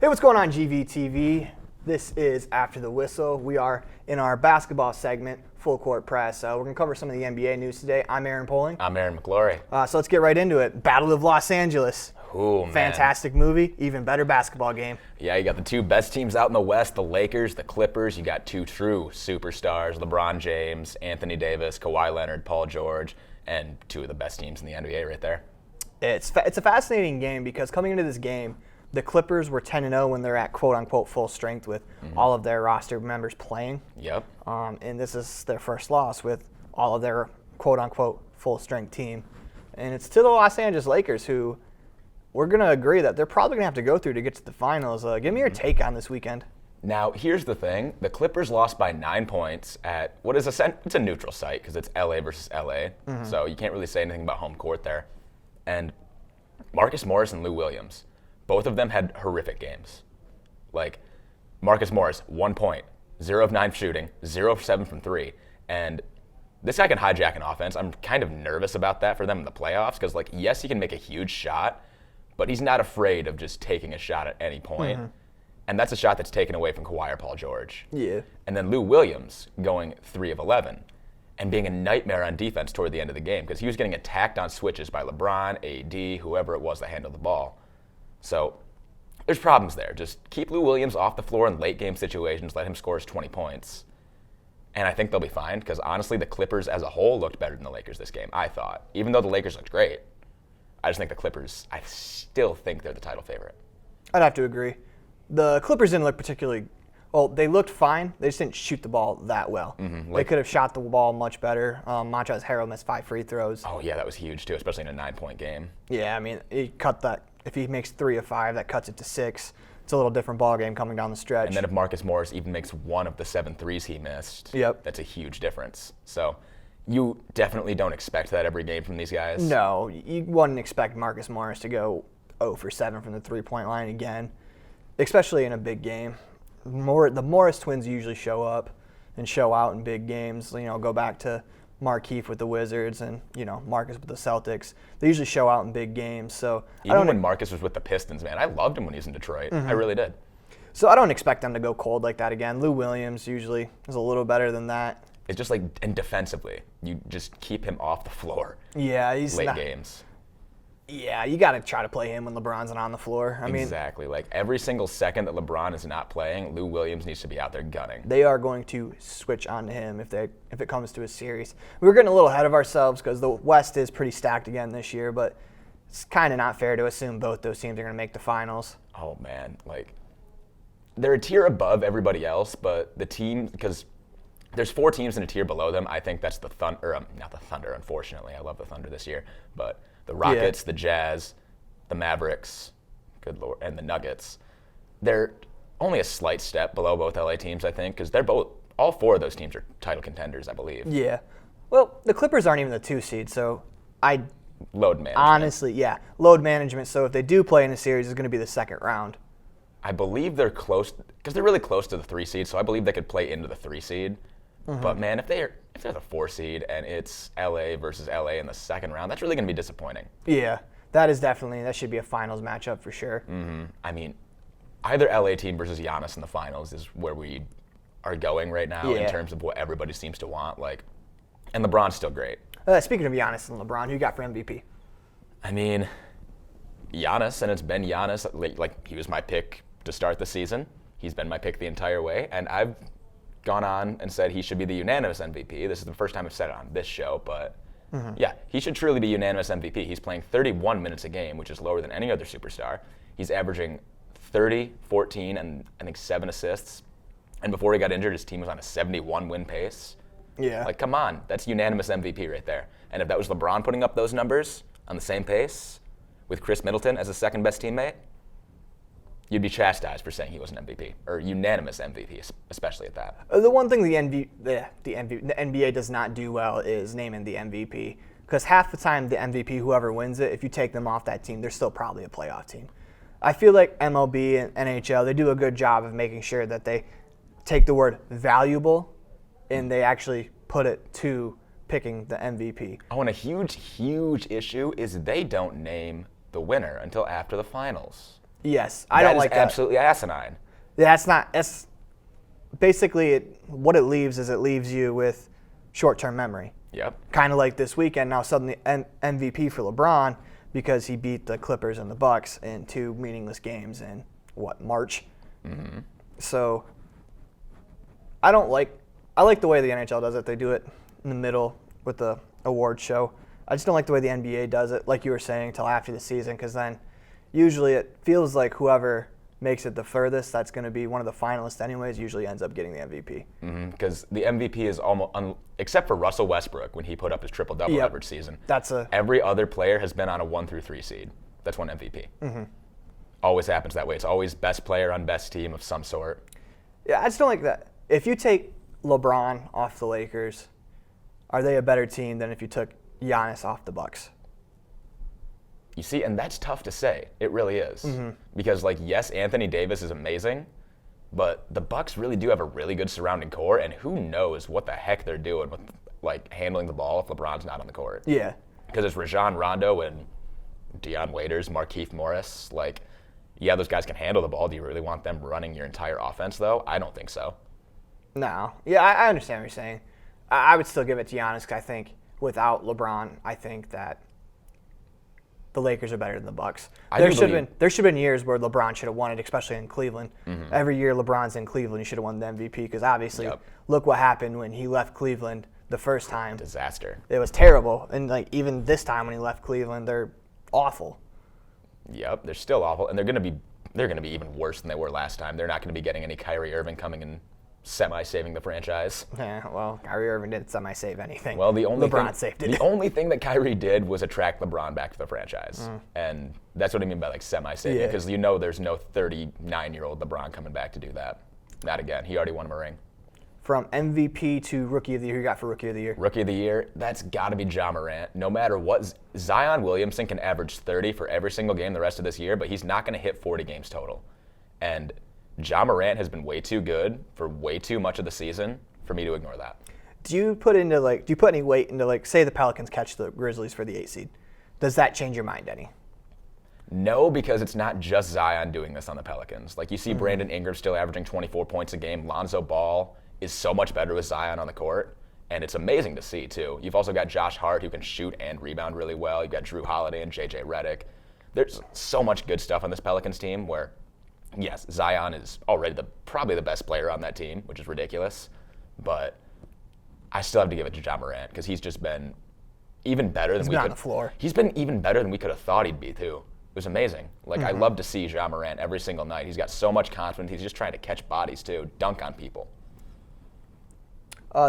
what's going on, GVTV? This is After the Whistle. We are in our basketball segment, Full Court Press. We're going to cover some of the NBA news today. I'm Aaron Poling. I'm Aaron McClorey. So let's get right into it. Battle of Los Angeles. Ooh, man. Fantastic movie, even better basketball game. Yeah, you got the two best teams out in the West, the Lakers, the Clippers. You got two true superstars, LeBron James, Anthony Davis, Kawhi Leonard, Paul George, and two of the best teams in the NBA right there. It's a fascinating game because coming into this game, the Clippers were 10-0 when they're at quote-unquote full strength with all of their roster members playing. Yep. And this is their first loss with all of their quote-unquote full-strength team. And it's to the Los Angeles Lakers, who we're going to agree that they're probably going to have to go through to get to the finals. Give me your take on this weekend. Now, here's the thing. The Clippers lost by 9 points at what is it's a neutral site because it's LA versus LA. So you can't really say anything about home court there. And Marcus Morris and Lou Williams, both of them had horrific games. Like, Marcus Morris, 1 point, 0 of 9 shooting, 0 of 7 from 3. And this guy can hijack an offense. I'm kind of nervous about that for them in the playoffs because, like, yes, he can make a huge shot, but he's not afraid of just taking a shot at any point. And that's a shot that's taken away from Kawhi or Paul George. Yeah. And then Lou Williams going 3 of 11 and being a nightmare on defense toward the end of the game because he was getting attacked on switches by LeBron, AD, whoever it was that handled the ball. So there's problems there. Just keep Lou Williams off the floor in late game situations, let him score his 20 points. And I think they'll be fine because honestly the Clippers as a whole looked better than the Lakers this game, I thought. Even though the Lakers looked great, I just think the Clippers, I still think they're the title favorite. I'd have to agree. The Clippers didn't look particularly, well, they looked fine. They just didn't shoot the ball that well. They could have shot the ball much better. Montrezl Harrell missed 5 free throws. Oh, yeah, that was huge, too, especially in a 9-point game. Yeah, I mean, he cut that. If he makes 3 of 5, that cuts it to 6. It's a little different ball game coming down the stretch. And then if Marcus Morris even makes 1 of the 7 threes he missed, that's a huge difference. So you definitely don't expect that every game from these guys. No, you wouldn't expect Marcus Morris to go 0 for 7 from the three-point line again, especially in a big game. The Morris twins usually show up and show out in big games. You know, go back to Markieff with the Wizards and, you know, Marcus with the Celtics. They usually show out in big games. So even when Marcus was with the Pistons, man, I loved him when he was in Detroit. I really did. So I don't expect them to go cold like that again. Lou Williams usually is a little better than that. It's just like, and defensively, you just keep him off the floor. Yeah, he's late games. Yeah, you got to try to play him when LeBron's not on the floor. Exactly. Like every single second that LeBron is not playing, Lou Williams needs to be out there gunning. They are going to switch on to him if it comes to a series. We were getting a little ahead of ourselves because the West is pretty stacked again this year, but it's kind of not fair to assume both those teams are going to make the finals. Oh, man. Like, they're a tier above everybody else, but the team, because there's 4 teams in a tier below them. I think that's the Thunder, not the Thunder, unfortunately. I love the Thunder this year, but the Rockets, the Jazz, the Mavericks, good Lord, and the Nuggets. They're only a slight step below both LA teams, I think, because all 4 of those teams are title contenders, I believe. Yeah. Well, the Clippers aren't even the 2 seed, so load management. Honestly, yeah, load management. So if they do play in a series, it's going to be the second round. I believe they're close, because they're really close to the 3 seed, so I believe they could play into the 3 seed. But man, if they're the 4 seed and it's LA versus LA in the second round, that's really going to be disappointing. Yeah, that should be a finals matchup for sure. I mean, either LA team versus Giannis in the finals is where we are going right now in terms of what everybody seems to want. Like, and LeBron's still great. Speaking of Giannis and LeBron, who you got for MVP? I mean, Giannis, and it's been Giannis. Like, he was my pick to start the season. He's been my pick the entire way, and I've gone on and said he should be the unanimous MVP. This is the first time I've said it on this show, but yeah, he should truly be unanimous MVP. He's playing 31 minutes a game, which is lower than any other superstar. He's averaging 30, 14, and I think 7 assists. And before he got injured, his team was on a 71-win pace. Yeah. Like, come on, that's unanimous MVP right there. And if that was LeBron putting up those numbers on the same pace with Chris Middleton as the second best teammate, you'd be chastised for saying he was an MVP, or unanimous MVP, especially at that. The one thing the NBA does not do well is naming the MVP, because half the time the MVP, whoever wins it, if you take them off that team, they're still probably a playoff team. I feel like MLB and NHL, they do a good job of making sure that they take the word valuable and they actually put it to picking the MVP. Oh, and a huge, huge issue is they don't name the winner until after the finals. Yes, I don't like that. that. Absolutely asinine. That's basically what it leaves is it leaves you with short-term memory. Yep. Kind of like this weekend, now suddenly MVP for LeBron because he beat the Clippers and the Bucks in 2 meaningless games in, March? Mm-hmm. So I like the way the NHL does it. They do it in the middle with the award show. I just don't like the way the NBA does it, like you were saying, until after the season, because then usually it feels like whoever makes it the furthest, that's going to be one of the finalists anyways, usually ends up getting the MVP. Because the MVP is almost, except for Russell Westbrook when he put up his triple-double average season. Every other player has been on a 1 through 3 seed. That's one MVP. Mm-hmm. Always happens that way. It's always best player on best team of some sort. Yeah, I just don't like that. If you take LeBron off the Lakers, are they a better team than if you took Giannis off the Bucks? You see, and that's tough to say. It really is. Mm-hmm. Because, yes, Anthony Davis is amazing, but the Bucks really do have a really good surrounding core, and who knows what the heck they're doing with, handling the ball if LeBron's not on the court. Yeah. Because it's Rajon Rondo and Deion Waiters, Markieff Morris. Yeah, those guys can handle the ball. Do you really want them running your entire offense, though? I don't think so. No. Yeah, I understand what you're saying. I would still give it to Giannis because I think without LeBron, I think that the Lakers are better than the Bucks. There should have been years where LeBron should have won it, especially in Cleveland. Mm-hmm. Every year LeBron's in Cleveland, he should have won the MVP because obviously, look what happened when he left Cleveland the first time. Disaster. It was terrible, and even this time when he left Cleveland, they're awful. Yep, they're still awful, and they're going to be even worse than they were last time. They're not going to be getting any Kyrie Irving coming and semi-saving the franchise. Yeah, well, Kyrie Irving didn't semi-save anything. Well, LeBron saved it. The only thing that Kyrie did was attract LeBron back to the franchise, and that's what I mean by semi-saving, because there's no 39-year-old LeBron coming back to do that. Not again. He already won him a ring. From MVP to Rookie of the Year, who you got for Rookie of the Year? Rookie of the Year, that's got to be Ja Morant. No matter what, Zion Williamson can average 30 for every single game the rest of this year, but he's not going to hit 40 games total. And Ja Morant has been way too good for way too much of the season for me to ignore that. Do you put any weight into say the Pelicans catch the Grizzlies for the 8 seed? Does that change your mind any? No, because it's not just Zion doing this on the Pelicans. You see Brandon Ingram still averaging 24 points a game. Lonzo Ball is so much better with Zion on the court, and it's amazing to see, too. You've also got Josh Hart, who can shoot and rebound really well. You've got Drew Holiday and J.J. Redick. There's so much good stuff on this Pelicans team where, yes, Zion is already probably the best player on that team, which is ridiculous, but I still have to give it to Ja Morant because he's just been even better than we could. On the floor. He's been even better than we could have thought he'd be, too. It was amazing. I love to see Ja Morant every single night. He's got so much confidence. He's just trying to catch bodies, too, dunk on people.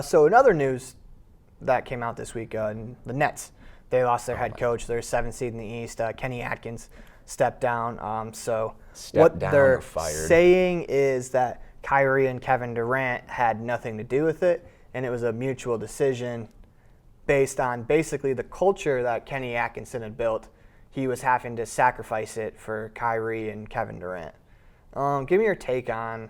So another news that came out this week, the Nets, they lost their head coach. They're 7th seed in the East. Kenny Atkins stepped down. They're saying is that Kyrie and Kevin Durant had nothing to do with it, and it was a mutual decision based on basically the culture that Kenny Atkinson had built. He was having to sacrifice it for Kyrie and Kevin Durant. Give me your take on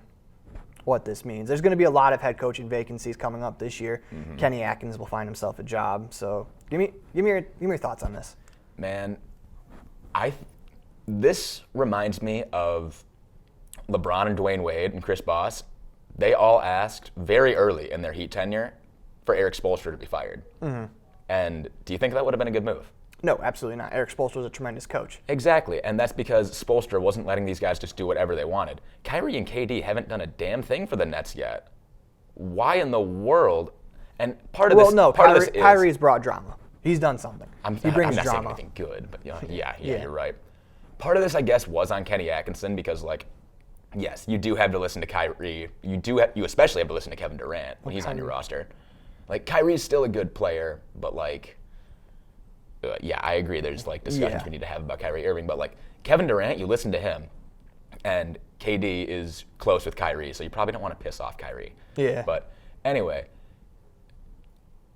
what this means. There's going to be a lot of head coaching vacancies coming up this year. Mm-hmm. Kenny Atkins will find himself a job. So give me your thoughts on this. Man, this reminds me of LeBron and Dwayne Wade and Chris Bosh. They all asked very early in their Heat tenure for Eric Spoelstra to be fired. Mm-hmm. And do you think that would have been a good move? No, absolutely not. Eric Spoelstra was a tremendous coach. Exactly, and that's because Spoelstra wasn't letting these guys just do whatever they wanted. Kyrie and KD haven't done a damn thing for the Nets yet. Why in the world? And Kyrie's brought drama. He's done something. He brings I'm not drama. saying anything good, but yeah, you're right. Part of this, I guess, was on Kenny Atkinson because, yes, you do have to listen to Kyrie. You especially have to listen to Kevin Durant when he's on your roster. Kyrie's still a good player, but I agree. There's discussions we need to have about Kyrie Irving, but Kevin Durant, you listen to him, and KD is close with Kyrie, so you probably don't want to piss off Kyrie. Yeah. But anyway,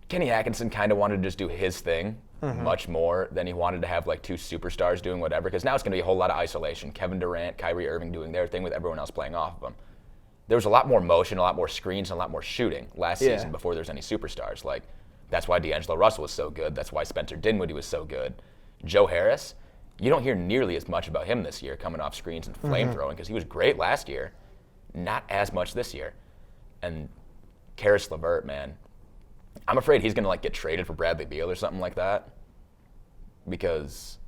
Kenny Atkinson kind of wanted to just do his thing much more than he wanted to have 2 superstars doing whatever, because now it's going to be a whole lot of isolation. Kevin Durant, Kyrie Irving doing their thing with everyone else playing off of them. There was a lot more motion, a lot more screens, and a lot more shooting last season before there was any superstars. That's why D'Angelo Russell was so good. That's why Spencer Dinwiddie was so good. Joe Harris, you don't hear nearly as much about him this year coming off screens and flamethrowing because he was great last year. Not as much this year. And Karis LeVert, man, I'm afraid he's going to get traded for Bradley Beal or something like that because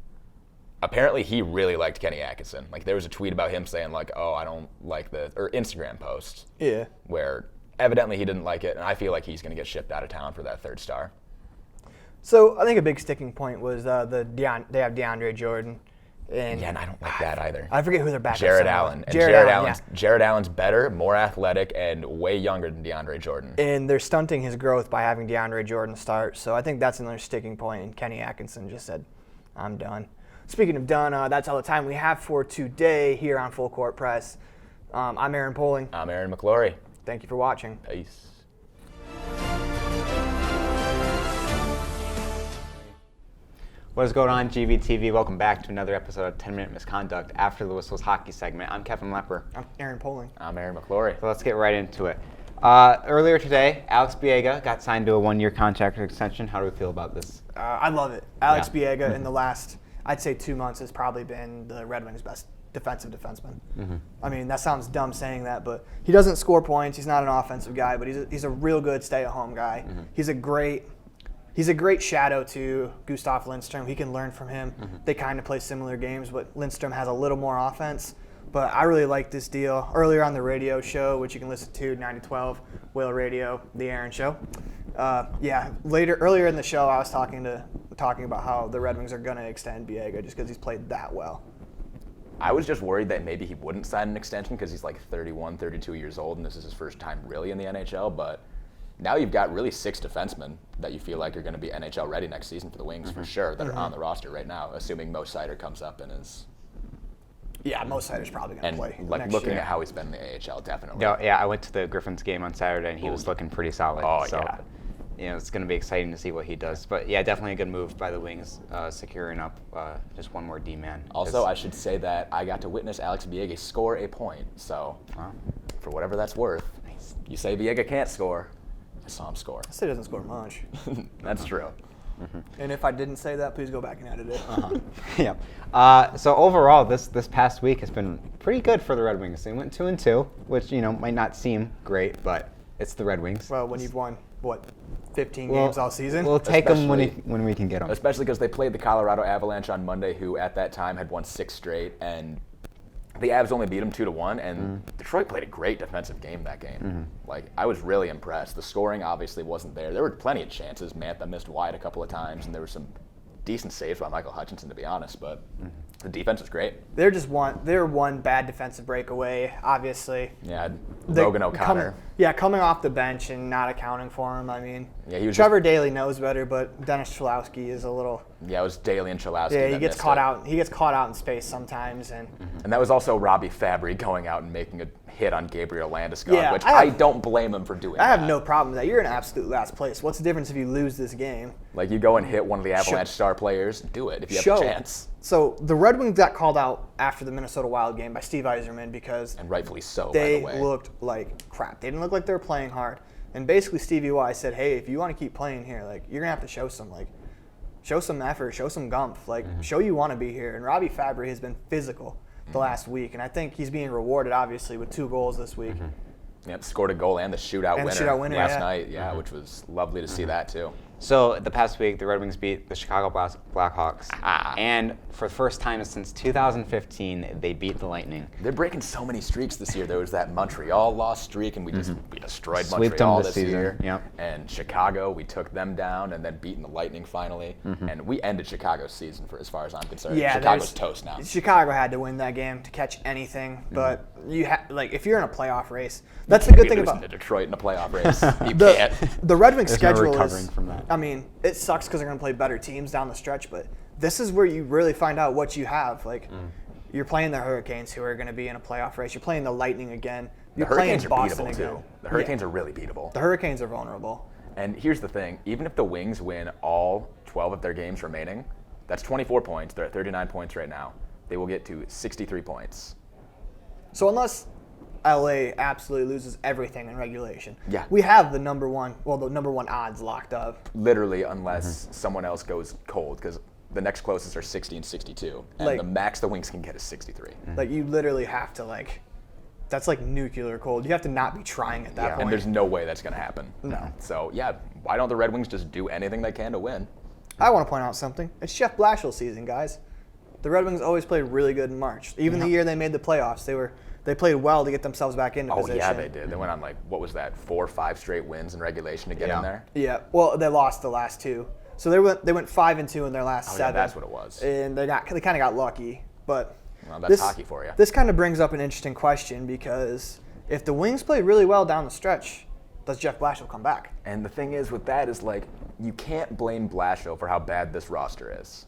apparently he really liked Kenny Atkinson. There was a tweet about him saying oh, I don't like this, or Instagram post. Yeah. Where evidently he didn't like it, and I feel like he's going to get shipped out of town for that third star. So I think a big sticking point was they have DeAndre Jordan. And I don't like that either. I forget who their backup. Jared Allen. And Jared Allen's better, more athletic, and way younger than DeAndre Jordan. And they're stunting his growth by having DeAndre Jordan start. So I think that's another sticking point. And Kenny Atkinson just said, I'm done. Speaking of done, that's all the time we have for today here on Full Court Press. I'm Aaron Poling. I'm Aaron McClorey. Thank you for watching. Peace. What is going on, GBTV? Welcome back to another episode of 10-Minute Misconduct After the Whistles Hockey segment. I'm Kevin Lepper. I'm Aaron Poling. I'm Aaron McClorey. So let's get right into it. Earlier today, Alex Biega got signed to a one-year contract extension. How do we feel about this? I love it. Alex Biega in the last, I'd say 2 months, has probably been the Red Wings' best defensive defenseman. I mean, that sounds dumb saying that, but he doesn't score points. He's not an offensive guy, but he's a real good stay-at-home guy. He's a great shadow to Gustav Lindstrom. He can learn from him. They kind of play similar games, but Lindstrom has a little more offense. But I really like this deal. Earlier on the radio show, which you can listen to, 9012, Whale Radio, The Aaron Show. Earlier in the show, I was talking about how the Red Wings are going to extend Biega just because he's played that well. I was just worried that maybe he wouldn't sign an extension because he's 31, 32 years old, and this is his first time really in the NHL, but now you've got really 6 defensemen that you feel like are going to be NHL ready next season for the Wings for sure that are on the roster right now, assuming Mo Seider comes up and is. Yeah, Mo Seider's probably going to play. And looking at how he's been in the AHL, definitely. Yeah, I went to the Griffins game on Saturday and he was looking pretty solid. Oh, so, yeah. It's going to be exciting to see what he does. But yeah, definitely a good move by the Wings, securing up just one more D-man. Also, I should say that I got to witness Alex Biega score a point. So, for whatever that's worth, you say Biega can't score. I saw him score. I say he doesn't score much. That's true. And if I didn't say that, please go back and edit it. Yeah. So overall, this past week has been pretty good for the Red Wings. They went 2-2, which might not seem great, but it's the Red Wings. Well, when you've won 15 games all season, we'll take them when we can get them. Especially because they played the Colorado Avalanche on Monday, who at that time had won 6 straight, and the Avs only beat them 2-1, and Detroit played a great defensive game that game. I was really impressed. The scoring obviously wasn't there. There were plenty of chances. Mantha missed wide a couple of times, and there were some decent saves by Michael Hutchinson, to be honest, but the defense was great. They're one bad defensive breakaway, obviously. Yeah, Logan O'Connor. Coming off the bench and not accounting for him. I mean, Trevor Daley knows better, but Dennis Cholowski is a little. Yeah, it was Daley and Cholowski. Yeah, he gets caught out. He gets caught out in space sometimes, and that was also Robbie Fabry going out and making a hit on Gabriel Landeskog, which I don't blame him for doing. I have no problem with that. You're in absolute last place. What's the difference if you lose this game? You go and hit one of the Avalanche star players, do it if you have a chance. So the Red Wings got called out after the Minnesota Wild game by Steve Yzerman because and rightfully so. They by the way. looked like crap. They didn't look like they were playing hard. And basically Stevie Y said, "Hey, if you want to keep playing here, you're gonna have to show some effort, show some gumph, show you want to be here." And Robbie Fabry has been physical the last week, and I think he's being rewarded obviously with 2 goals this week. Yep, scored a goal and the shootout winner last night. Yeah, which was lovely to see that too. So the past week, the Red Wings beat the Chicago Blackhawks, and for the first time since 2015, they beat the Lightning. They're breaking so many streaks this year. There was that Montreal loss streak, and we destroyed Sweeped Montreal them this year. Yep. And Chicago, we took them down, and then beating the Lightning finally. And we ended Chicago's season, for as far as I'm concerned. Yeah, Chicago's toast now. Chicago had to win that game to catch anything, but if you're in a playoff race, that's the good thing about Detroit in a playoff race. You can't. The Red Wings schedule no recovering from that. I mean, it sucks because they're going to play better teams down the stretch, but this is where you really find out what you have. You're playing the Hurricanes, who are going to be in a playoff race. You're playing the Lightning again. You're playing Boston again. Too. The Hurricanes are really beatable. The Hurricanes are vulnerable. And here's the thing. Even if the Wings win all 12 of their games remaining, that's 24 points. They're at 39 points right now. They will get to 63 points. So unless LA absolutely loses everything in regulation, we have the number one odds locked up. Literally, unless someone else goes cold, because the next closest are 60 and 62, and Like- the max the Wings can get is 63. Like, you literally have to, like, that's like nuclear cold. You have to not be trying at that point. And there's no way that's going to happen. No. So, yeah, why don't the Red Wings just do anything they can to win? I want to point out something. It's Jeff Blashill's season, guys. The Red Wings always played really good in March. Even the year they made the playoffs, they played well to get themselves back into position. Yeah, they did. They went on, like, what was that, 4 or 5 straight wins in regulation to get in there? Yeah. Well, they lost the last 2. So they went 5-2 in their last 7. Yeah, that's what it was. And they kind of got lucky. But Well, that's hockey for you. This kind of brings up an interesting question, because if the Wings play really well down the stretch, does Jeff Blashill come back? And the thing is with that is, like, you can't blame Blashill for how bad this roster is.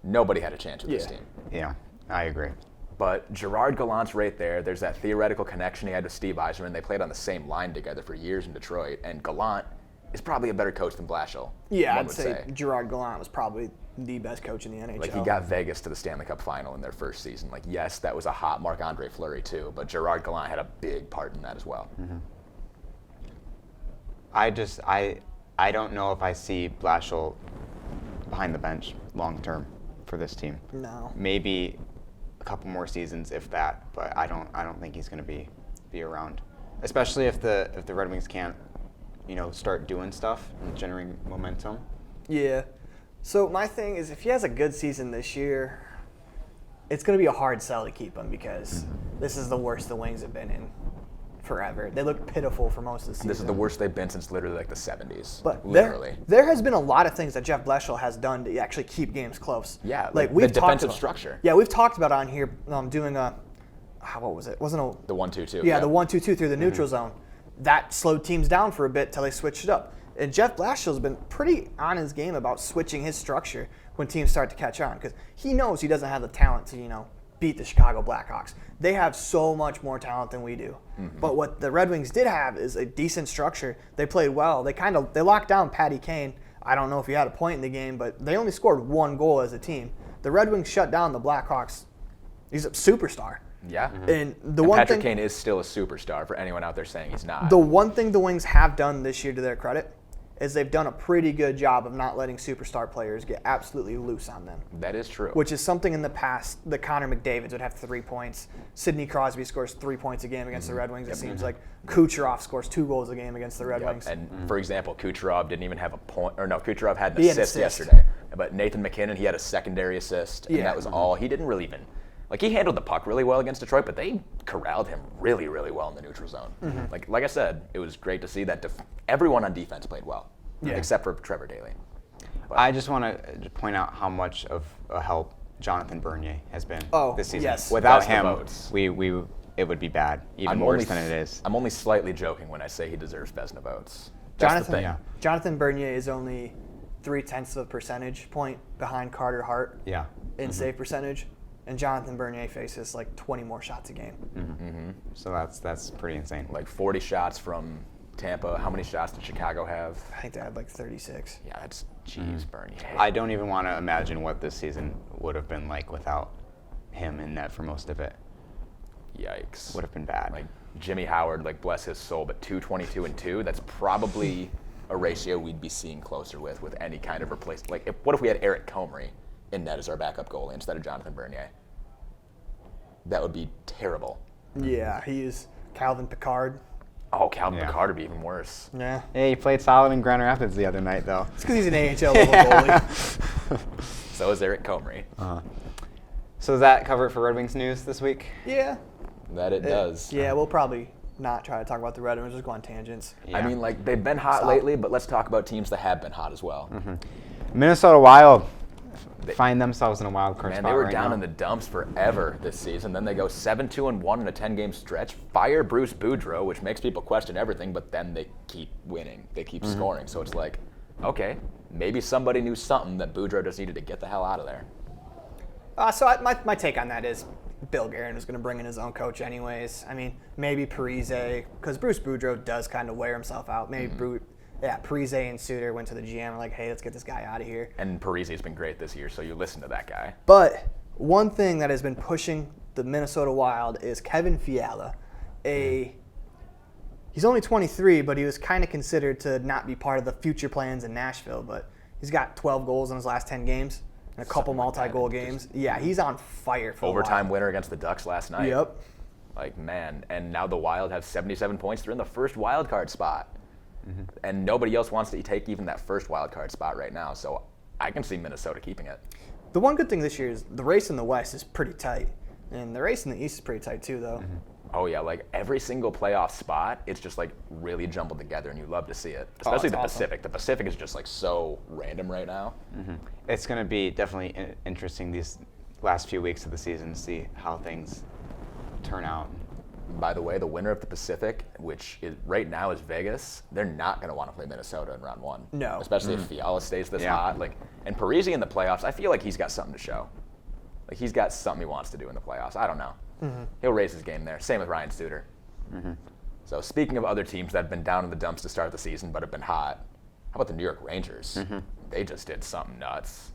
Nobody had a chance with this team. Yeah, I agree. But Gerard Gallant's right there. There's that theoretical connection he had with Steve Yzerman. They played on the same line together for years in Detroit, and Gallant is probably a better coach than Blashill. Yeah, one I'd would say Gerard Gallant was probably the best coach in the NHL. Like, he got Vegas to the Stanley Cup final in their first season. Like, yes, that was a hot Marc-Andre Fleury too, but Gerard Gallant had a big part in that as well. Mm-hmm. I don't know if I see Blashill behind the bench long term for this team. No. Maybe a couple more seasons, if that, but I don't think he's going to be around. Especially if the Red Wings can't, start doing stuff and generating momentum. Yeah. So my thing is, if he has a good season this year, it's going to be a hard sell to keep him, because this is the worst the Wings have been in forever. They look pitiful for most of the season. This is the worst they've been since literally like the 70s. But literally. there has been a lot of things that Jeff Blashill has done to actually keep games close. Yeah, like the we've talked defensive about, structure. Yeah, we've talked about on here doing a, what was it? Wasn't a The 1-2-2. Yeah, the 1-2-2 through the neutral zone. That slowed teams down for a bit till they switched it up. And Jeff Blashill's been pretty on his game about switching his structure when teams start to catch on, because he knows he doesn't have the talent to, beat the Chicago Blackhawks. They have so much more talent than we do. But what the Red Wings did have is a decent structure. They played well. They locked down Patty Kane. I don't know if he had a point in the game, but they only scored 1 goal as a team. The Red Wings shut down the Blackhawks. He's a superstar. Yeah. And Patrick Kane is still a superstar for anyone out there saying he's not. The one thing the Wings have done this year to their credit is they've done a pretty good job of not letting superstar players get absolutely loose on them. That is true. Which is something in the past, the Connor McDavids would have 3 points. Sidney Crosby scores 3 points a game against the Red Wings. It seems like Kucherov scores 2 goals a game against the Red Wings. And for example, Kucherov didn't even have a point, or no, Kucherov had an He had an assist assist. yesterday. But Nathan McKinnon, he had a secondary assist, and that was all. He didn't really even, like, he handled the puck really well against Detroit, but they corralled him really, really well in the neutral zone. Like I said, it was great to see that everyone on defense played well. Yeah. Except for Trevor Daley. But I just want to point out how much of a help Jonathan Bernier has been this season. Yes. Without Best of him, votes. it would be bad, even worse than it is. I'm only slightly joking when I say he deserves Vezina votes. That's the thing. Jonathan Bernier is only 0.3 of a percentage point behind Carter Hart Yeah. in save percentage, and Jonathan Bernier faces like 20 more shots a game. So that's pretty insane. Like 40 shots from Tampa. How many shots did Chicago have? I think they had like 36. Yeah, that's Bernier. I don't even want to imagine what this season would have been like without him in net for most of it. Yikes. Would have been bad. Like Jimmy Howard, like bless his soul, but 222 and 2, that's probably a ratio we'd be seeing closer with any kind of replacement. Like, what if we had Eric Comrie in net as our backup goalie instead of Jonathan Bernier? That would be terrible. Yeah, he is Calvin Pickard. Oh, Calvin Pickard would be even worse. Yeah. Hey, he played solid in Grand Rapids the other night, though. It's because he's an AHL level goalie. So is Eric Comrie. So does that cover it for Red Wings news this week? Yeah. That it does. Yeah, we'll probably not try to talk about the Red Wings. Just go on tangents. Yeah. I mean, like, they've been hot lately, but let's talk about teams that have been hot as well. Minnesota Wild find themselves in a wild card Man, spot they were right down now. in the dumps forever this season. Then they go 7-2-1 in a 10-game stretch. Fire Bruce Boudreau, which makes people question everything, but then they keep winning. They keep scoring. So it's like, okay, maybe somebody knew something that Boudreau just needed to get the hell out of there. My take on that is Bill Guerin was going to bring in his own coach anyways. I mean, maybe Parise, because Bruce Boudreau does kind of wear himself out. Maybe Parise and Suter went to the GM and like, hey, let's get this guy out of here. And Parise's been great this year, so you listen to that guy. But one thing that has been pushing the Minnesota Wild is Kevin Fiala. He's only 23, but he was kind of considered to not be part of the future plans in Nashville. But he's got 12 goals in his last 10 games. and a couple multi-goal games. Yeah, he's on fire for Overtime the Wild. winner against the Ducks last night. Yep. Like, man, and now the Wild have 77 points. They're in the first wild card spot. And nobody else wants to take even that first wild card spot right now. So I can see Minnesota keeping it. The one good thing this year is the race in the West is pretty tight. And the race in the East is pretty tight too, though. Oh, yeah, like every single playoff spot, it's just like really jumbled together, and you love to see it. Especially it's the awesome. Pacific. The Pacific is just like so random right now. It's going to be definitely interesting these last few weeks of the season to see how things turn out. By the way, the winner of the Pacific, which is right now is Vegas, they're not going to want to play Minnesota in round one. No. Especially if Fiala stays this Yeah. hot. Like, and Parisi in the playoffs, I feel like he's got something to show. Like, he's got something he wants to do in the playoffs. I don't know. He'll raise his game there. Same with Ryan Suter. So speaking of other teams that have been down in the dumps to start the season but have been hot, how about the New York Rangers? They just did something nuts.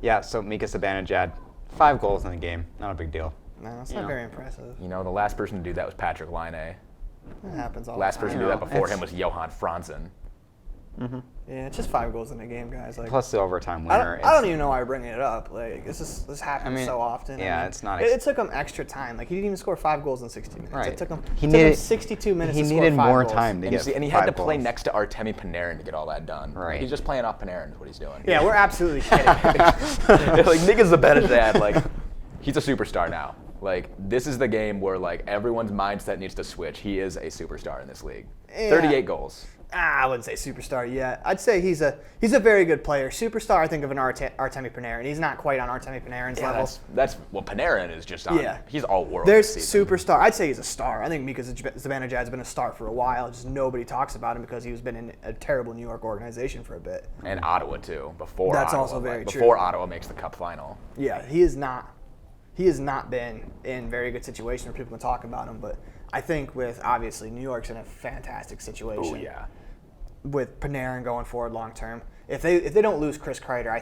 Yeah, so Mika Zibanejad, 5 goals in the game. Not a big deal. No, it's You not know. very impressive. You know, the last person to do that was Patrick Laine. It happens all Last the person time. to do that before It's- him was Johan Franzen. Yeah, it's just 5 goals in a game, guys. Like, Plus the overtime I winner. don't even know why we're bringing it up. Like, this happens so often. yeah, it's not It took him extra time. Like, he didn't even score 5 goals in 60 minutes. Right. It took him. He took needed him 62 minutes. He to score needed 5 more goals. time to And, get. he had to 5 play goals. next to Artemi Panarin to get all that done. Right. He's just playing off Panarin is what he's doing. Yeah, we're absolutely kidding. Like, Mika Zibanejad, like, he's a superstar now. Like, this is the game where, like, everyone's mindset needs to switch. He is a superstar in this league. Yeah. 38 goals. I wouldn't say superstar yet. I'd say he's a very good player. Superstar, I think of an Artemi Panarin. He's not quite on Artemi Panarin's level. That's well, Panarin is just on. Yeah. He's all world. There's this season. superstar. I'd say he's a star. I think Mika Zibanejad's been a star for a while. Just nobody talks about him because he's been in a terrible New York organization for a bit. And Ottawa too. Before That's Ottawa, also very true. Before Ottawa makes the Cup final. Yeah, he has not been in very good situation where people can talk about him. But I think with obviously New York's in a fantastic situation. Oh yeah. With Panarin going forward long term. If they don't lose Chris Kreider, I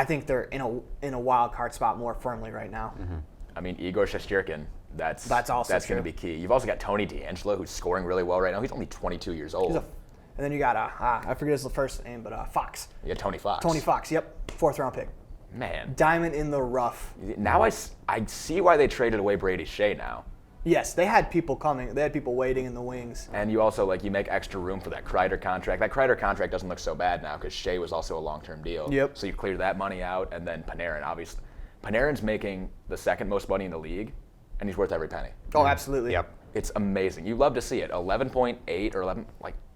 think they're in a wild card spot more firmly right now. I mean, Igor Shesterkin. That's also going true. to be key. You've also got Tony DeAngelo, who's scoring really well right now. He's only 22 years old. And then you got I forget his first name, but Fox. Yeah, Tony Fox. Tony Fox. Yep, 4th round pick. Man. Diamond in the rough. Now I see why they traded away Brady Shea now. Yes, they had people coming. They had people waiting in the wings. And you also, like, you make extra room for that Kreider contract. That Kreider contract doesn't look so bad now because Shea was also a long-term deal. Yep. So you clear that money out, and then Panarin, obviously. Panarin's making the second most money in the league, and he's worth every penny. Oh, absolutely. Yep. It's amazing. You love to see it. 11.8 or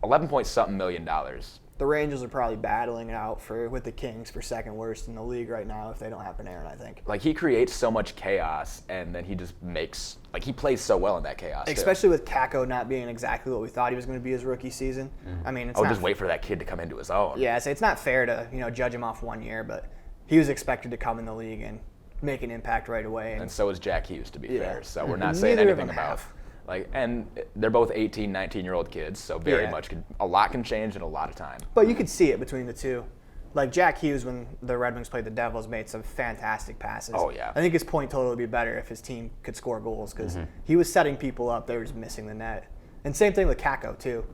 11 point something million dollars. The Rangers are probably battling it out with the Kings for second worst in the league right now if they don't have Panarin, I think. Like, he creates so much chaos, and then he just makes, like, he plays so well in that chaos, too. Especially with Kakko not being exactly what we thought he was going to be his rookie season. I mean, it's Oh, not just wait for that kid to come into his own. Yeah, so it's not fair to judge him off 1 year, but he was expected to come in the league and make an impact right away. And so is Jack Hughes, to be Yeah. fair. So we're not saying Neither of anything them about, have. like, and they're both 18, 19-year-old kids, so very Yeah. much, a lot can change in a lot of time. But you could see it between the two. Like Jack Hughes, when the Red Wings played the Devils, made some fantastic passes. Oh, yeah. I think his point total would be better if his team could score goals because he was setting people up. They were just missing the net. And same thing with Kakko, too.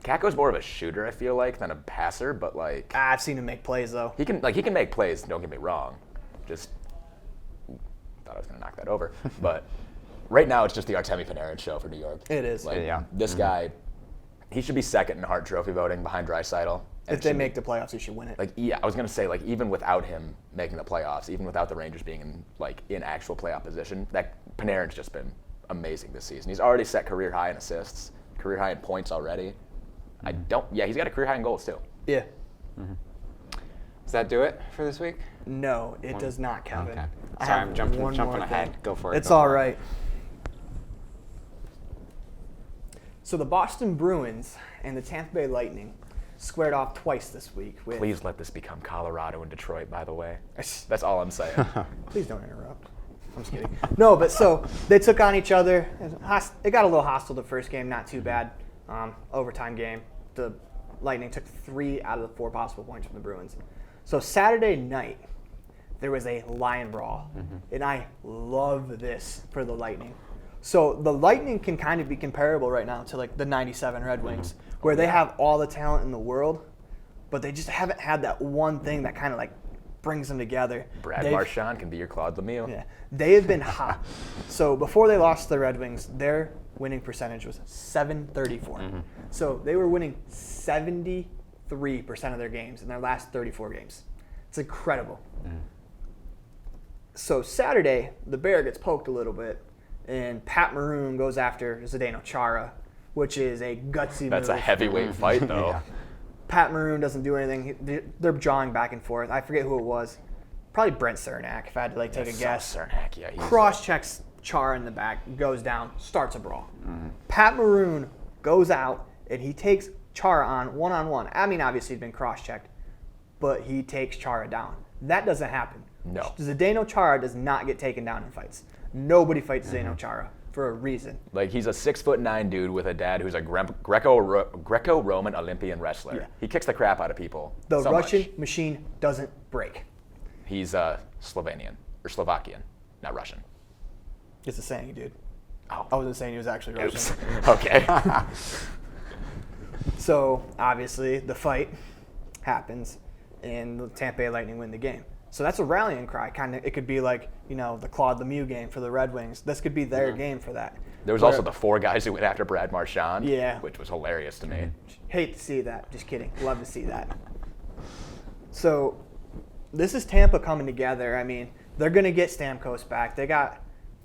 Kakko's more of a shooter, I feel like, than a passer, but, like, I've seen him make plays, though. he can make plays, don't get me wrong. Just thought I was going to knock that over. But right now, it's just the Artemi Panarin show for New York. It is. Like, Yeah. this guy, he should be second in Hart Trophy voting behind Draisaitl. If they make the playoffs, he should win it. Like, yeah, I was gonna say, like, even without him making the playoffs, even without the Rangers being in actual playoff position, that Panarin's just been amazing this season. He's already set career high in assists, career high in points already. He's got a career high in goals too. Yeah. Does that do it for this week? No, it does not, Kevin. Okay. I Sorry, have I'm jumping one more ahead. thing. Go for it. It's go all for it. right. So the Boston Bruins and the Tampa Bay Lightning squared off twice this week. Please let this become Colorado and Detroit, by the way. That's all I'm saying. Please don't interrupt. I'm just kidding. No, but so they took on each other. It got a little hostile the first game, not too bad. Overtime game. The Lightning took 3 out of the 4 possible points from the Bruins. So Saturday night, there was a lion brawl. And I love this for the Lightning. So the Lightning can kind of be comparable right now to like the 97 Red Wings, where they have all the talent in the world, but they just haven't had that one thing that kind of like brings them together. Brad Marchand can be your Claude Lemieux. Yeah, they have been hot. So before they lost to the Red Wings, their winning percentage was .734. So they were winning 73% of their games in their last 34 games. It's incredible. So Saturday, the bear gets poked a little bit, and Pat Maroon goes after Zdeno Chara, which is a gutsy move. That's a heavyweight fight, though. Yeah. Pat Maroon doesn't do anything. They're jawing back and forth. I forget who it was. Probably Brent Cernak, if I had to take a guess. Cernak, yeah. Cross-checks Chara in the back, goes down, starts a brawl. Pat Maroon goes out, and he takes Chara on one-on-one. I mean, obviously he's been cross-checked, but he takes Chara down. That doesn't happen. No. Zdeno Chara does not get taken down in fights. Nobody fights Zdeno Chara for a reason. Like, he's a 6'9" dude with a dad who's a Greco-Roman Olympian wrestler. Yeah. He kicks the crap out of people. The so Russian much. machine doesn't break. He's Slovenian or Slovakian, not Russian. It's a saying, dude. Oh. I wasn't saying he was actually Russian. Oops. Okay. So, obviously, the fight happens, and the Tampa Bay Lightning win the game. So that's a rallying cry. It could be like, the Claude Lemieux game for the Red Wings. This could be their game for that. There was also the 4 guys who went after Brad Marchand, Yeah. which was hilarious to me. Hate to see that. Just kidding. Love to see that. So this is Tampa coming together. I mean, they're going to get Stamkos back. They got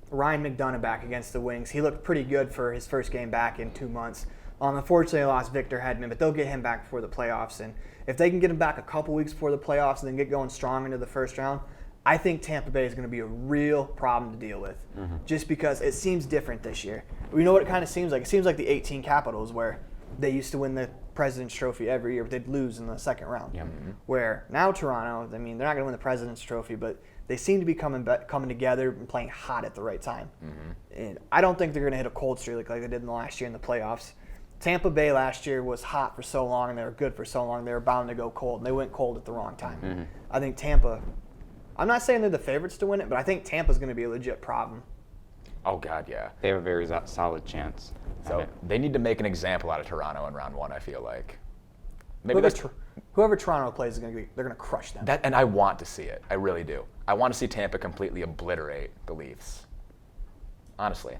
Ryan McDonough back against the Wings. He looked pretty good for his first game back in 2 months. Unfortunately, they lost Victor Hedman, but they'll get him back before the playoffs. And if they can get him back a couple weeks before the playoffs and then get going strong into the first round, I think Tampa Bay is going to be a real problem to deal with, just because it seems different this year. We know what it kind of seems like. It seems like the 18 Capitals, where they used to win the President's Trophy every year, but they'd lose in the second round. Where now Toronto, I mean, they're not going to win the President's Trophy, but they seem to be coming together and playing hot at the right time. And I don't think they're going to hit a cold streak like they did in the last year in the playoffs. Tampa Bay last year was hot for so long and they were good for so long, they were bound to go cold, and they went cold at the wrong time. I think Tampa, I'm not saying they're the favorites to win it, but I think Tampa's going to be a legit problem. Oh, God, yeah. They have a very solid chance. So they need to make an example out of Toronto in round 1, I feel like. Maybe Whoever Toronto plays, they're going to crush them. and I want to see it. I really do. I want to see Tampa completely obliterate the Leafs. Honestly.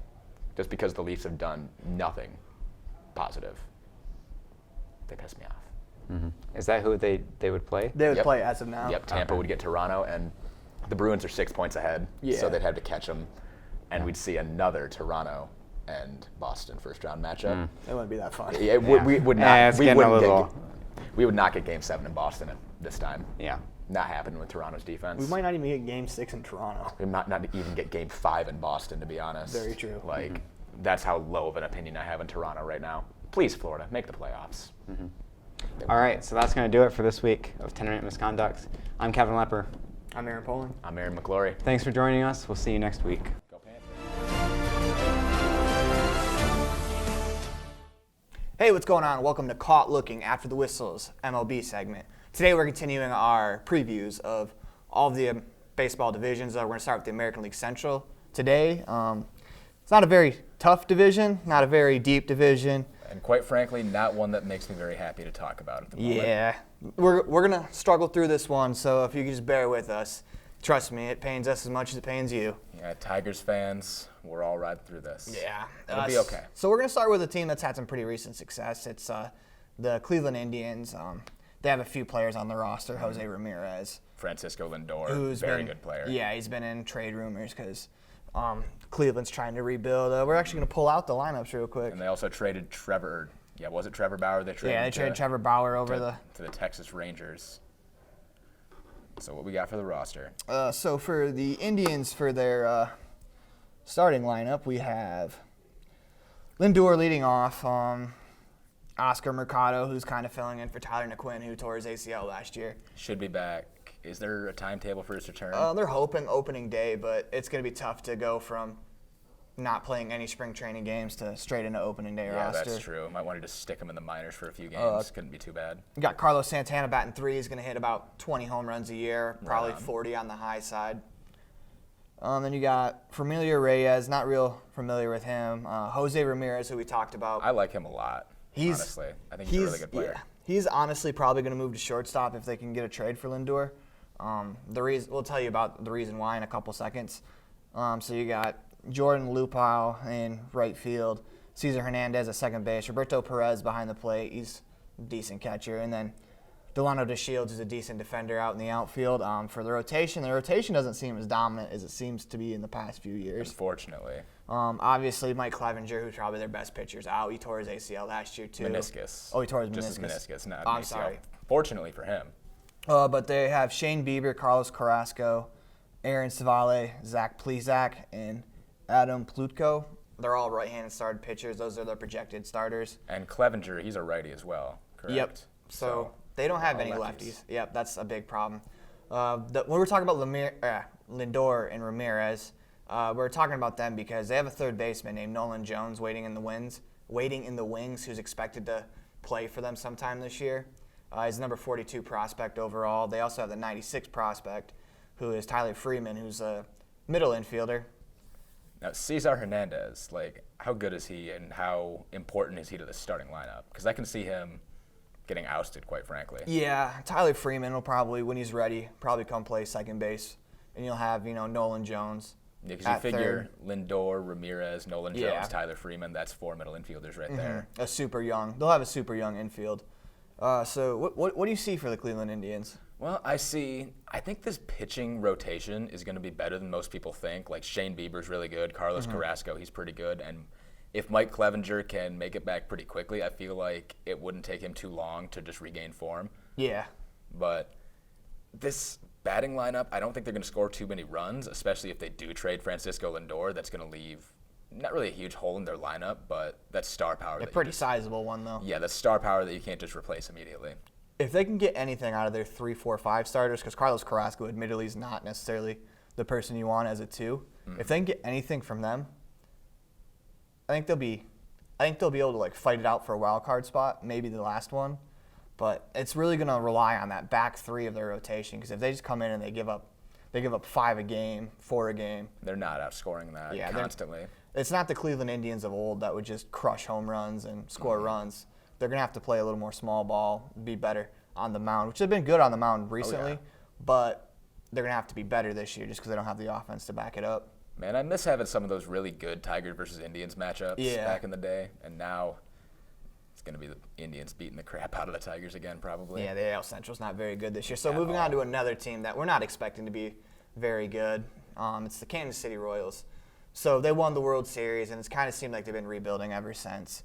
Just because the Leafs have done nothing positive. They piss me off. Is that who they would play? They would play as of now. Yep, Tampa would get Toronto, and the Bruins are 6 points ahead, so they'd have to catch them, and we'd see another Toronto and Boston first-round matchup. It wouldn't be that fun. Yeah, we would not. We would not get Game 7 in Boston at this time. Yeah. Not happening with Toronto's defense. We might not even get Game 6 in Toronto. We might not even get Game 5 in Boston, to be honest. Very true. Like, that's how low of an opinion I have in Toronto right now. Please, Florida, make the playoffs. All right, so that's going to do it for this week of 10-Minute Misconducts. I'm Kevin Lepper. I'm Aaron Poling. I'm Aaron McClorey. Thanks for joining us. We'll see you next week. Go Panthers. Hey, what's going on? Welcome to Caught Looking After the Whistles MLB segment. Today we're continuing our previews of all of the baseball divisions. We're going to start with the American League Central today. It's not a very tough division, not a very deep division. And quite frankly, not one that makes me very happy to talk about at the moment. Yeah, we're going to struggle through this one, so if you could just bear with us. Trust me, it pains us as much as it pains you. Yeah, Tigers fans, we're all riding through this. Yeah. It'll be okay. So we're going to start with a team that's had some pretty recent success. It's the Cleveland Indians. They have a few players on the roster. Jose Ramirez. Francisco Lindor, Who's very been, good player. Yeah, he's been in trade rumors because Cleveland's trying to rebuild. We're actually going to pull out the lineups real quick. And they also traded Trevor Bauer? They traded Trevor Bauer over to the Texas Rangers. So what we got for the roster? So for the Indians, for their starting lineup, we have Lindor leading off. Oscar Mercado, who's kind of filling in for Tyler McQuinn, who tore his ACL last year. Should be back. Is there a timetable for his return? They're hoping opening day, but it's going to be tough to go from not playing any spring training games to straight into opening day roster. Yeah, that's true. Might want to just stick him in the minors for a few games. Couldn't be too bad. You got Carlos Santana batting 3. He's going to hit about 20 home runs a year, probably 40 on the high side. Then you got Familia Reyes, not real familiar with him. Jose Ramirez, who we talked about. I like him a lot, honestly. I think he's a really good player. Yeah, he's honestly probably going to move to shortstop if they can get a trade for Lindor. We'll tell you about the reason why in a couple seconds. So you got Jordan Lupau in right field, Cesar Hernandez at second base, Roberto Perez behind the plate. He's a decent catcher, and then Delano DeShields is a decent defender out in the outfield. For the rotation doesn't seem as dominant as it seems to be in the past few years. Unfortunately. Obviously, Mike Clevenger, who's probably their best pitcher, is out. He tore his ACL last year, too. Meniscus. Oh, he tore his meniscus. Just his meniscus, not I'm ACL. sorry. Fortunately for him. But they have Shane Bieber, Carlos Carrasco, Aaron Savale, Zach Plesac, and Adam Plutko. They're all right-handed started pitchers. Those are their projected starters. And Clevenger, he's a righty as well, correct? Yep. So they don't have any lefties. Yep, that's a big problem. When we're talking about Lindor and Ramirez, we're talking about them because they have a third baseman named Nolan Jones waiting in the wings, who's expected to play for them sometime this year. He's number 42 prospect overall. They also have the 96 prospect, who is Tyler Freeman, who's a middle infielder. Now, Cesar Hernandez, how good is he and how important is he to the starting lineup? Because I can see him getting ousted, quite frankly. Yeah, Tyler Freeman will probably, when he's ready, come play second base. And you'll have, Nolan Jones. Yeah, because you figure Lindor, Ramirez, Nolan Jones, Tyler Freeman, that's 4 middle infielders right there. They'll have a super young infield. So what do you see for the Cleveland Indians? Well, I think this pitching rotation is going to be better than most people think. Like Shane Bieber's really good. Carlos Carrasco, he's pretty good. And if Mike Clevenger can make it back pretty quickly, I feel like it wouldn't take him too long to just regain form. Yeah. But this batting lineup, I don't think they're going to score too many runs, especially if they do trade Francisco Lindor. That's going to leave not really a huge hole in their lineup, but that's star power. A pretty sizable one, though. Yeah, that's star power that you can't just replace immediately. If they can get anything out of their 3, 4, 5 starters, because Carlos Carrasco admittedly is not necessarily the person you want as a 2. If they can get anything from them, I think they'll be able to fight it out for a wild card spot, maybe the last one. But it's really going to rely on that back 3 of their rotation, because if they just come in and they give up 5 a game, 4 a game, they're not outscoring that constantly. It's not the Cleveland Indians of old that would just crush home runs and score runs. They're going to have to play a little more small ball, be better on the mound, which they've been good on the mound recently, but they're going to have to be better this year just because they don't have the offense to back it up. Man, I miss having some of those really good Tigers versus Indians matchups back in the day, and now it's going to be the Indians beating the crap out of the Tigers again, probably. Yeah, the AL Central's not very good this year. So moving on to another team that we're not expecting to be very good, it's the Kansas City Royals. So they won the World Series, and it's kind of seemed like they've been rebuilding ever since.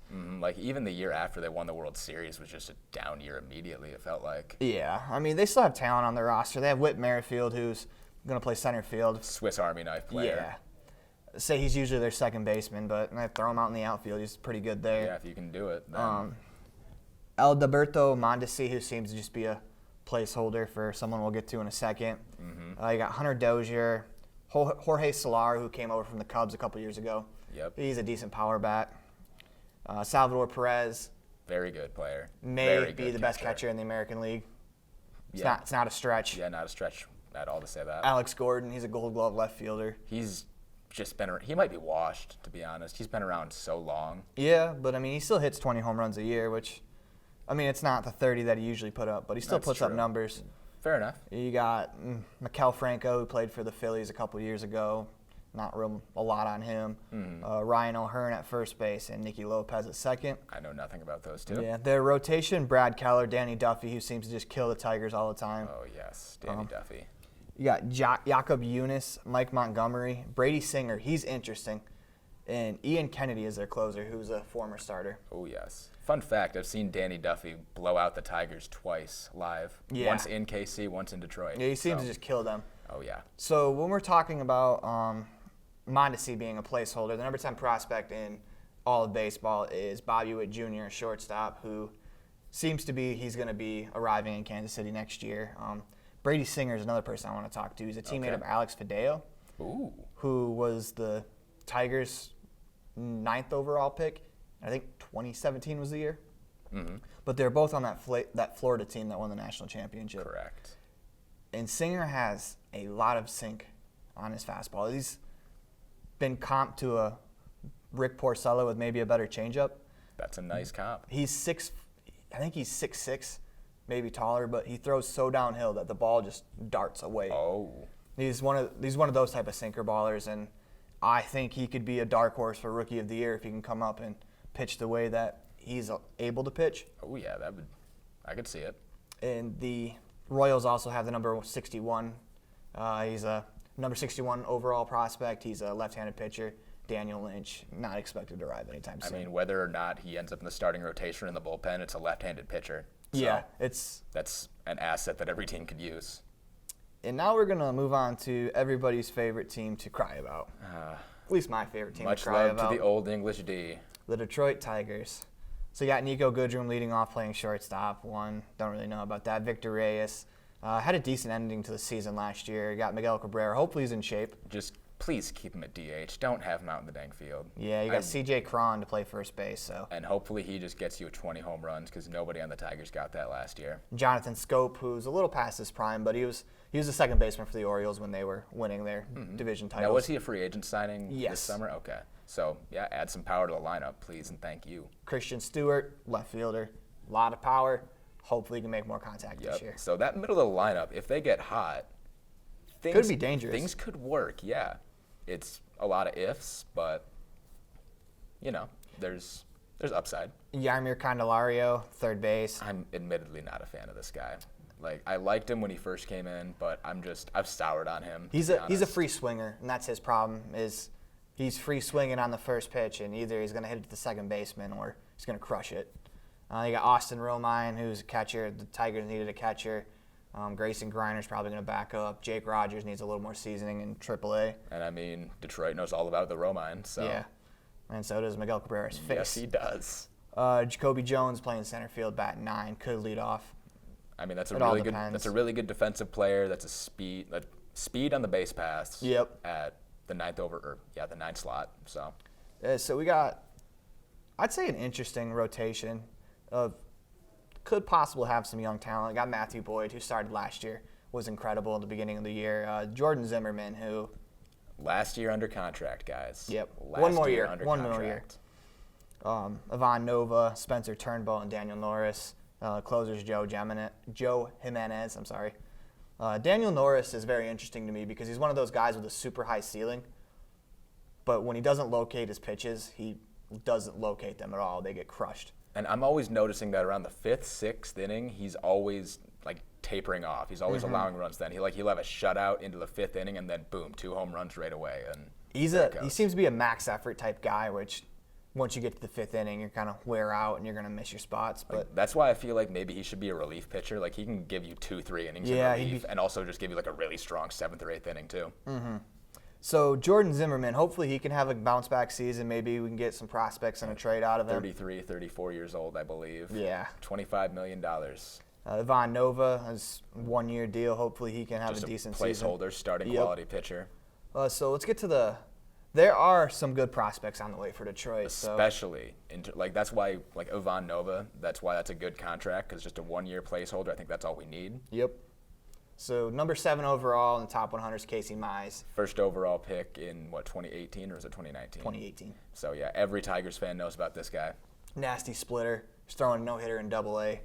Even the year after they won the World Series was just a down year immediately, it felt like. Yeah, I mean, they still have talent on their roster. They have Whit Merrifield, who's going to play center field. Swiss Army knife player. Yeah. Say he's usually their second baseman, but I throw him out in the outfield. He's pretty good there. Yeah, if you can do it. Then. Alberto Mondesi, who seems to just be a placeholder for someone we'll get to in a second. You got Hunter Dozier, Jorge Soler, who came over from the Cubs a couple years ago. Yep. He's a decent power bat. Salvador Perez. Very good player. May be the best catcher in the American League. It's not a stretch. Yeah, not a stretch at all to say that. Alex Gordon, he's a Gold Glove left fielder. He's just been. He might be washed, to be honest. He's been around so long. Yeah, but I mean, he still hits 20 home runs a year, which, I mean, it's not the 30 that he usually put up, but he still puts up numbers. Fair enough. You got Maikel Franco, who played for the Phillies a couple years ago. Not a lot on him. Ryan O'Hearn at first base and Nicky Lopez at second. I know nothing about those two. Yeah, their rotation, Brad Keller, Danny Duffy, who seems to just kill the Tigers all the time. Oh, yes, Danny Duffy. You got Jakob Eunice, Mike Montgomery, Brady Singer. He's interesting. And Ian Kennedy is their closer, who's a former starter. Oh, yes. Fun fact, I've seen Danny Duffy blow out the Tigers twice live. Yeah. Once in KC, once in Detroit. Yeah, he seems to just kill them. Oh, yeah. So when we're talking about Mondesi being a placeholder, the number 10 prospect in all of baseball is Bobby Witt Jr., a shortstop, who seems to be, he's going to be arriving in Kansas City next year. Brady Singer is another person I want to talk to. He's a teammate of Alex Fideo, who was the Tigers' 9th overall pick. I think 2017 was the year. But they're both on that Florida team that won the national championship. Correct. And Singer has a lot of sink on his fastball. He's been comped to a Rick Porcello with maybe a better changeup. That's a nice comp. I think he's 6'6", maybe taller, but he throws so downhill that the ball just darts away. Oh. He's one of those type of sinker ballers, and I think he could be a dark horse for Rookie of the Year if he can come up and pitch the way that he's able to pitch. Oh yeah, I could see it. And the Royals also have the number 61. He's a number 61 overall prospect. He's a left-handed pitcher. Daniel Lynch, not expected to arrive anytime soon. I mean, whether or not he ends up in the starting rotation in the bullpen, it's a left-handed pitcher. So yeah, that's an asset that every team could use. And now we're going to move on to everybody's favorite team to cry about. At least my favorite team to cry about. Much love to the old English D. The Detroit Tigers. So you got Nico Goodrum leading off playing shortstop. Don't really know about that. Victor Reyes had a decent ending to the season last year. You got Miguel Cabrera. Hopefully he's in shape. Just please keep him at DH. Don't have him out in the dang field. Yeah, you got C.J. Cron to play first base. So. And hopefully he just gets you 20 home runs because nobody on the Tigers got that last year. Jonathan Scope, who's a little past his prime, but he was the second baseman for the Orioles when they were winning their division titles. Now, was he a free agent signing Yes. this summer? Okay. So, yeah, add some power to the lineup, please, and thank you. Christian Stewart, left fielder, a lot of power. Hopefully he can make more contact this year. So that middle of the lineup, if they get hot, could be dangerous. Things could work, yeah. It's a lot of ifs, but, there's upside. Yarmir Candelario, third base. I'm admittedly not a fan of this guy. Like, I liked him when he first came in, but I've soured on him. He's a free swinger, and that's his problem. Is he's free swinging on the first pitch, and either he's going to hit it to the second baseman or he's going to crush it. You got Austin Romine, who's a catcher. The Tigers needed a catcher. Grayson Griner's probably going to back up. Jake Rogers needs a little more seasoning in AAA. And, I mean, Detroit knows all about the Romine, so. Yeah, and so does Miguel Cabrera's face. Yes, he does. Jacoby Jones playing center field, bat 9, could lead off. I mean, that's It a all really good. depends. That's a really good defensive player. That's a speed on the base pass. Yep. At the ninth slot. So. So we got, I'd say, an interesting rotation of could possibly have some young talent. Got Matthew Boyd, who started last year, was incredible at the beginning of the year. Jordan Zimmerman, who Last year under contract, guys. Yep. Last One more year. under One more contract. year. Ivan Nova, Spencer Turnbull, and Daniel Norris. Closers Joe Jimenez. I'm sorry. Daniel Norris is very interesting to me because he's one of those guys with a super high ceiling, but when he doesn't locate his pitches, he doesn't locate them at all. They get crushed. And I'm always noticing that around the 5th, 6th inning, he's always like tapering off. He's always allowing runs. Then he'll have a shutout into the 5th inning, and then boom, 2 home runs right away. And He seems to be a max effort type guy, which once you get to the 5th inning, you're kind of wear out and you're going to miss your spots. But that's why I feel like maybe he should be a relief pitcher. Like he can give you 2-3 innings in relief, and also just give you like a really strong 7th or 8th inning too. So Jordan Zimmerman, hopefully he can have a bounce back season. Maybe we can get some prospects and a trade out of him. 33, 34 years old, I believe. Yeah. $25 million. Ivan Nova has a 1-year deal. Hopefully he can have Just a decent season. placeholder, starting quality pitcher. So let's get to there are some good prospects on the way for Detroit. Especially, that's why, Ivan Nova, that's why that's a good contract, because just a 1-year placeholder, I think that's all we need. Yep. So number 7 overall in the top 100 is Casey Mize. First overall pick in, 2018, or was it 2019? 2018. So, yeah, every Tigers fan knows about this guy. Nasty splitter. He's throwing a no-hitter in Double-A.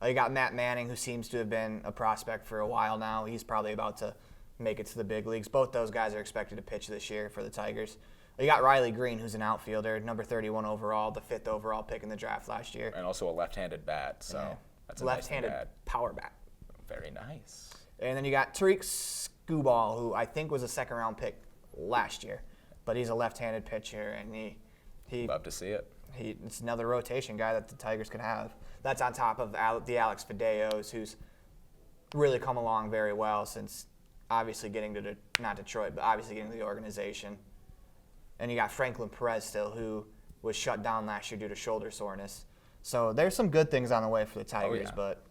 You got Matt Manning, who seems to have been a prospect for a while now. He's probably about to make it to the big leagues. Both those guys are expected to pitch this year for the Tigers. You got Riley Green, who's an outfielder, number 31 overall, the 5th overall pick in the draft last year. And also a left-handed bat, so that's a left-handed nice thing to add. power bat. Very nice. And then you got Tariq Skubal, who I think was a second-round pick last year, but he's a left-handed pitcher, and he Love to see it. It's another rotation guy that the Tigers can have. That's on top of the Alex Fideos, who's really come along very well since obviously getting to not Detroit, but obviously getting to the organization. And you got Franklin Perez still, who was shut down last year due to shoulder soreness. So there's some good things on the way for the Tigers, but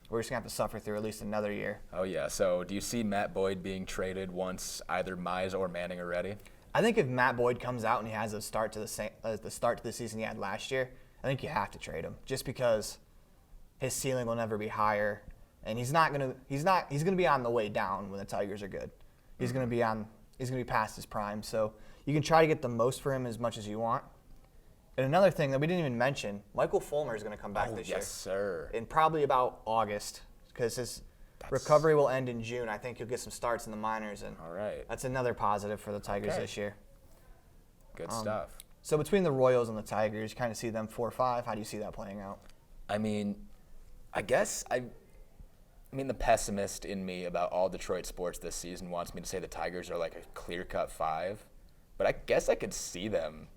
we're just going to have to suffer through at least another year. Oh, yeah. So do you see Matt Boyd being traded once either Mize or Manning are ready? I think if Matt Boyd comes out and he has the start to the season he had last year, I think you have to trade him just because his ceiling will never be higher, and he's going to be on the way down when the Tigers are good. He's going to be past his prime. So you can try to get the most for him as much as you want. And another thing that we didn't even mention, Michael Fulmer is going to come back this year. Yes, sir. In probably about August, because his recovery will end in June. I think he'll get some starts in the minors, and All right. that's another positive for the Tigers Okay. this year. Good stuff. So between the Royals and the Tigers, you kind of see them 4-5. How do you see that playing out? I mean, the pessimist in me about all Detroit sports this season wants me to say the Tigers are like a clear-cut 5, but I guess I could see them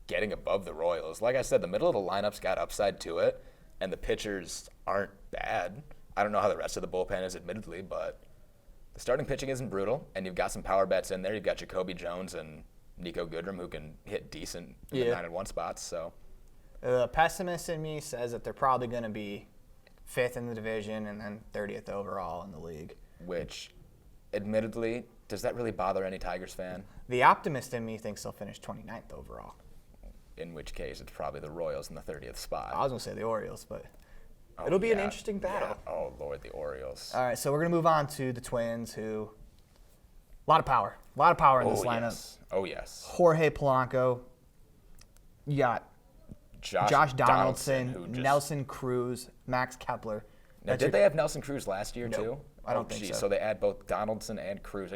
getting above the Royals. Like I said, the middle of the lineup's got upside to it, and the pitchers aren't bad. I don't know how the rest of the bullpen is, admittedly, but the starting pitching isn't brutal, and you've got some power bats in there. You've got Jacoby Jones and Nico Goodrum, who can hit decent in the 9-1 spots. So The pessimist in me says that they're probably going to be 5th in the division and then 30th overall in the league. which, admittedly, does that really bother any Tigers fan? The optimist in me thinks they'll finish 29th overall. In which case, it's probably the Royals in the 30th spot. I was going to say the Orioles, but Oh, it'll be an yeah, interesting battle. yeah. Oh, Lord, the Orioles. All right, so we're going to move on to the Twins, who a lot of power. A lot of power in this lineup. Yes. Oh, yes. Jorge Polanco. You got Josh Donaldson, who just- Nelson Cruz, Max Kepler. Now, That's did your- they have Nelson Cruz last year, Nope. too? I don't think geez. so. So they add both Donaldson and Cruz,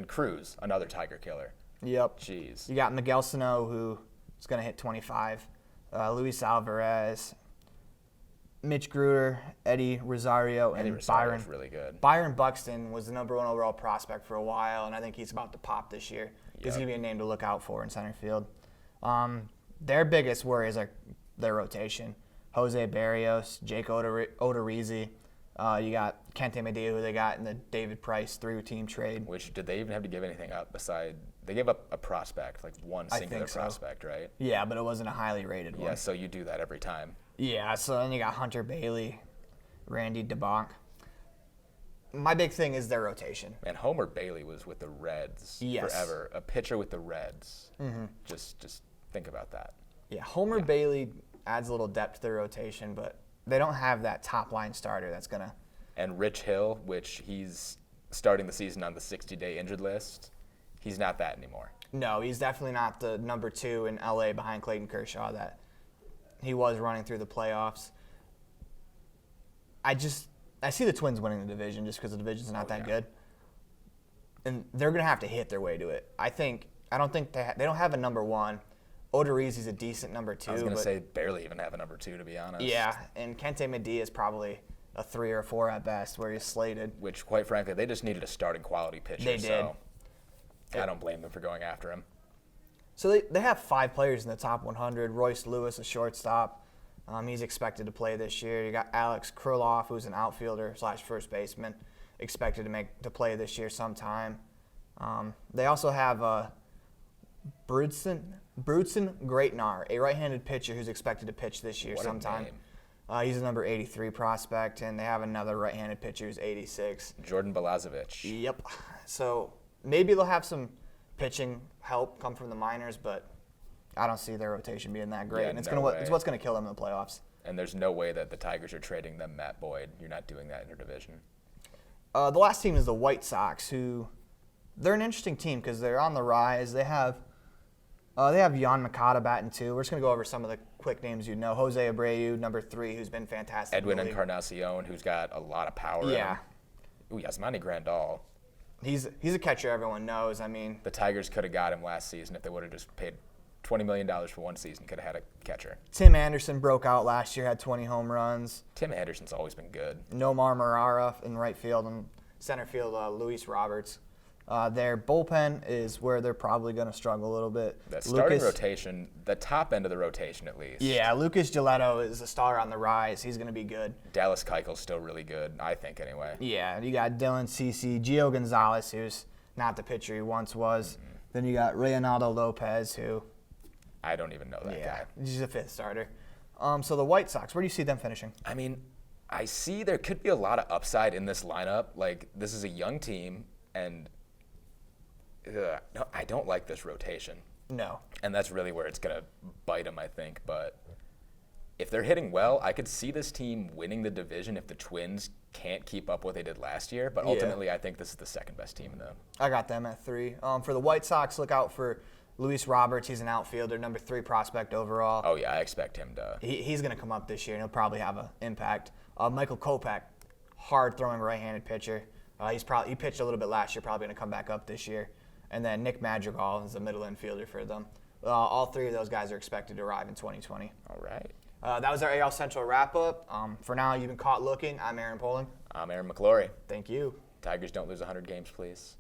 another Tiger killer. Yep. Jeez. You got Miguel Sano, who is going to hit 25. Luis Alvarez, Mitch Gruder, Eddie Rosario, and Eddie Rosario's Byron. really good. Byron Buxton was the number 1 overall prospect for a while, and I think he's about to pop this year. He's Yep. going to be a name to look out for in center field. Their biggest worries are their rotation. Jose Barrios, Jake Odorizzi. You got Kente Medea, who they got in the David Price 3-team trade. Which, did they even have to give anything up beside, they gave up a prospect, like one I singular think so. prospect, right? Yeah, but it wasn't a highly rated one. Yeah, so you do that every time. Yeah, so then you got Hunter Bailey, Randy DeBonk. My big thing is their rotation. Man, Homer Bailey was with the Reds Yes. forever. A pitcher with the Reds. Mm-hmm. Just think about that. Yeah, Homer Bailey adds a little depth to their rotation, but they don't have that top line starter that's going to. And Rich Hill, which he's starting the season on the 60-day injured list, he's not that anymore. No, he's definitely not the number 2 in LA behind Clayton Kershaw that he was running through the playoffs. I see the Twins winning the division just because the division's not that good. And they're going to have to hit their way to it. I don't think they don't have a number 1. Odorizzi's a decent number 2. I was going to say barely even have a number 2, to be honest. Yeah, and Kente Medea is probably a 3 or 4 at best where he's slated. Which, quite frankly, they just needed a starting quality pitcher. They did. So I don't blame them for going after him. So they have 5 players in the top 100. Royce Lewis, a shortstop. He's expected to play this year. You got Alex Krylov, who's an outfielder / first baseman, expected to play this year sometime. They also have Brudson Greatnar, a right-handed pitcher who's expected to pitch this year What a sometime. name. He's a number 83 prospect, and they have another right-handed pitcher who's 86. Jordan Balazovic. Yep. So maybe they'll have some pitching help come from the minors, but I don't see their rotation being that great. Yeah, and it's no way. it's what's going to kill them in the playoffs. And there's no way that the Tigers are trading them Matt Boyd. You're not doing that in your division. The last team is the White Sox, who they're an interesting team because they're on the rise. They have Jan Makata batting 2. We're just going to go over some of the quick names you know. Jose Abreu, number 3, who's been fantastic. Edwin in the league. Encarnacion, who's got a lot of power. Yeah. In him. Ooh, Yasmani Grandal. He's a catcher everyone knows. I mean, The Tigers could have got him last season if they would have just paid $20 million for one season. Could have had a catcher. Tim Anderson broke out last year, had 20 home runs. Tim Anderson's always been good. Nomar Marrara in right field, and center field, Luis Roberts. Their bullpen is where they're probably going to struggle a little bit. The starting rotation, the top end of the rotation at least. Yeah, Lucas Giolito is a star on the rise. He's going to be good. Dallas Keuchel's still really good, I think, anyway. Yeah, you got Dylan Cease, Gio Gonzalez, who's not the pitcher he once was. Mm-hmm. Then you got Reynaldo Lopez, who, I don't even know that guy. he's a 5th starter. So the White Sox, where do you see them finishing? I mean, I see there could be a lot of upside in this lineup. Like, this is a young team, and no, I don't like this rotation. No. And that's really where it's going to bite them, I think. But if they're hitting well, I could see this team winning the division if the Twins can't keep up what they did last year. But ultimately, I think this is the second best team in the. I got them at 3. For the White Sox, look out for Luis Roberts, he's an outfielder, number 3 prospect overall. Oh yeah, I expect him to. He's going to come up this year, and he'll probably have an impact. Michael Kopech, hard-throwing right-handed pitcher. He pitched a little bit last year, probably going to come back up this year. And then Nick Madrigal is a middle infielder for them. All 3 of those guys are expected to arrive in 2020. All right. That was our AL Central wrap-up. For now, you've been caught looking. I'm Aaron Poling. I'm Aaron McClorey. Thank you. Tigers don't lose 100 games, please.